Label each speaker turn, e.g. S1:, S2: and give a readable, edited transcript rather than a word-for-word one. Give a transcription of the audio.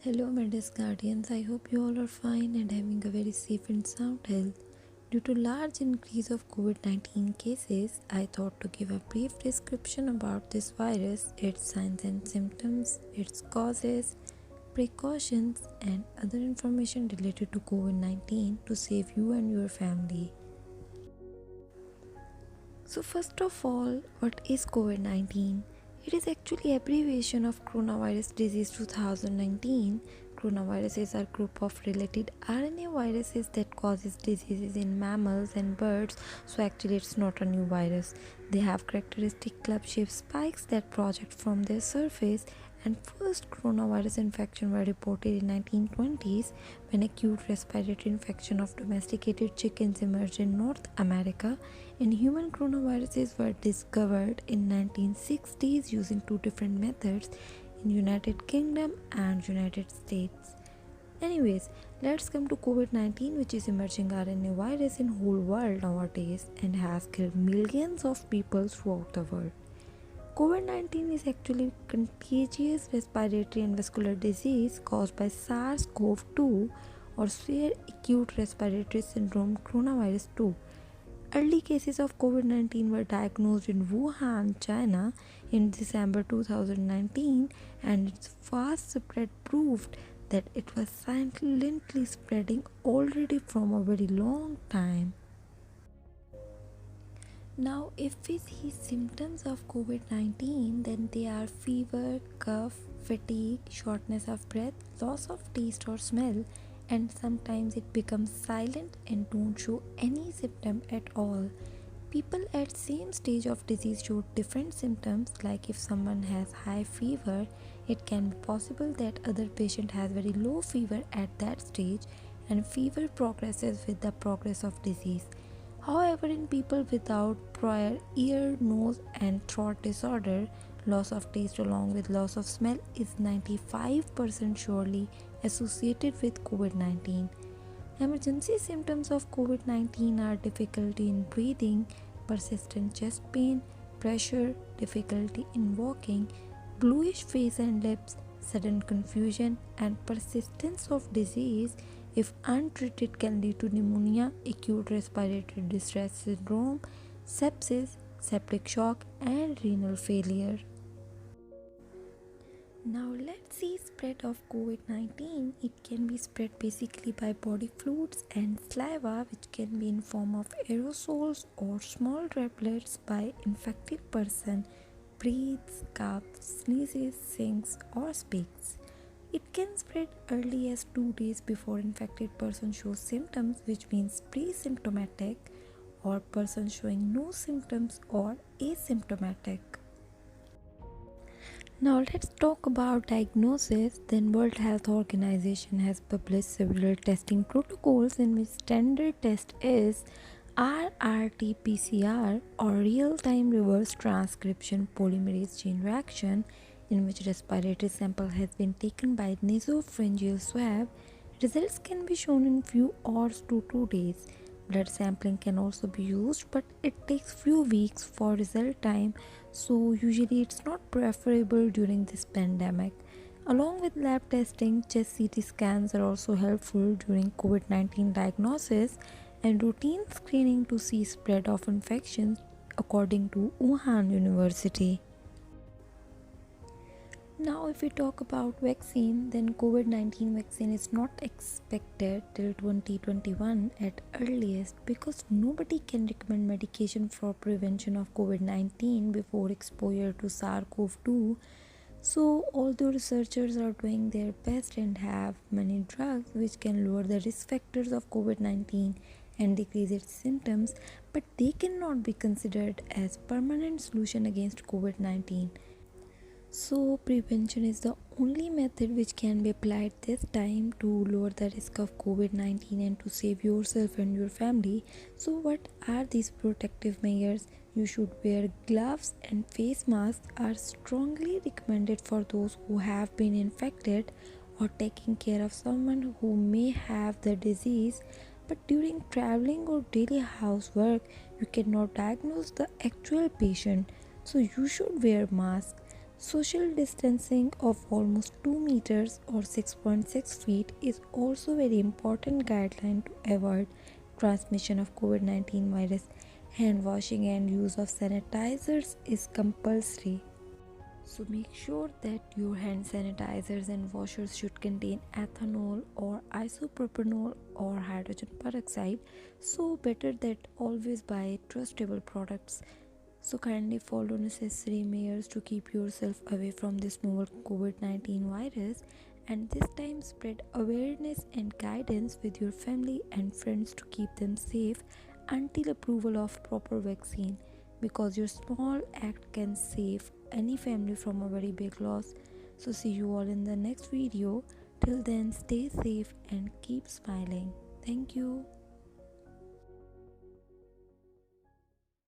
S1: Hello, my dear guardians. I hope you all are fine and having a very safe and sound health. Due to large increase of COVID-19 cases, I thought to give a brief description about this virus, its signs and symptoms, its causes, precautions, and other information related to COVID-19 to save you and your family. So first of all, what is COVID-19? It is actually abbreviation of coronavirus disease 2019. Coronaviruses are group of related RNA viruses that causes diseases in mammals and birds. So actually it's not a new virus. They have characteristic club-shaped spikes that project from their surface, and first coronavirus infection were reported in 1920s when acute respiratory infection of domesticated chickens emerged in North America, and human coronaviruses were discovered in 1960s using two different methods in United Kingdom and United States. Anyways, let's come to COVID-19, which is emerging RNA virus in whole world nowadays and has killed millions of people throughout the world. COVID-19 is actually contagious respiratory and vascular disease caused by SARS-CoV-2 or severe acute respiratory syndrome coronavirus 2. Early cases of COVID-19 were diagnosed in Wuhan, China in December 2019, and its fast spread proved that it was silently spreading already from a very long time. Now, if we see symptoms of COVID-19, then they are fever, cough, fatigue, shortness of breath, loss of taste or smell, and sometimes it becomes silent and don't show any symptom at all. People at same stage of disease show different symptoms, like if someone has high fever, it can be possible that other patient has very low fever at that stage, and fever progresses with the progress of disease. However, in people without prior ear, nose, and throat disorder, loss of taste along with loss of smell is 95% surely associated with COVID-19. Emergency symptoms of COVID-19 are difficulty in breathing, persistent chest pain, pressure, difficulty in walking, bluish face and lips, sudden confusion, and persistence of disease if untreated can lead to pneumonia, acute respiratory distress syndrome, sepsis, septic shock, and renal failure. Now let's see spread of COVID-19. It can be spread basically by body fluids and saliva, which can be in form of aerosols or small droplets by infected person breathes, coughs, sneezes, sings or speaks. It can spread early as 2 days before infected person shows symptoms, which means pre-symptomatic, or person showing no symptoms or asymptomatic. Now let's talk about diagnosis. Then World Health Organization has published several testing protocols in which standard test is RRT-PCR or real-time reverse transcription polymerase chain reaction, in which respiratory sample has been taken by nasopharyngeal swab. Results can be shown in few hours to 2 days. Blood sampling can also be used, but it takes few weeks for result time, so usually it's not preferable during this pandemic. Along with lab testing, chest CT scans are also helpful during COVID-19 diagnosis and routine screening to see spread of infections, according to Wuhan University. Now, if we talk about vaccine, then COVID-19 vaccine is not expected till 2021 at earliest, because nobody can recommend medication for prevention of COVID-19 before exposure to SARS-CoV-2. So, although researchers are doing their best and have many drugs which can lower the risk factors of COVID-19 and decrease its symptoms, but they cannot be considered as permanent solution against COVID-19. So, prevention is the only method which can be applied this time to lower the risk of COVID-19 and to save yourself and your family. So, what are these protective measures? You should wear gloves, and face masks are strongly recommended for those who have been infected or taking care of someone who may have the disease. But during traveling or daily housework, you cannot diagnose the actual patient, so you should wear mask. Social distancing of almost 2 meters or 6.6 feet is also very important guideline to avoid transmission of COVID-19 virus. Hand washing and use of sanitizers is compulsory. So make sure that your hand sanitizers and washers should contain ethanol or isopropanol or hydrogen peroxide. So better that always buy trustable products. So kindly follow necessary measures to keep yourself away from this novel COVID-19 virus, and this time spread awareness and guidance with your family and friends to keep them safe until approval of proper vaccine, because your small act can save any family from a very big loss. So see you all in the next video. Till then, stay safe and keep smiling. Thank you.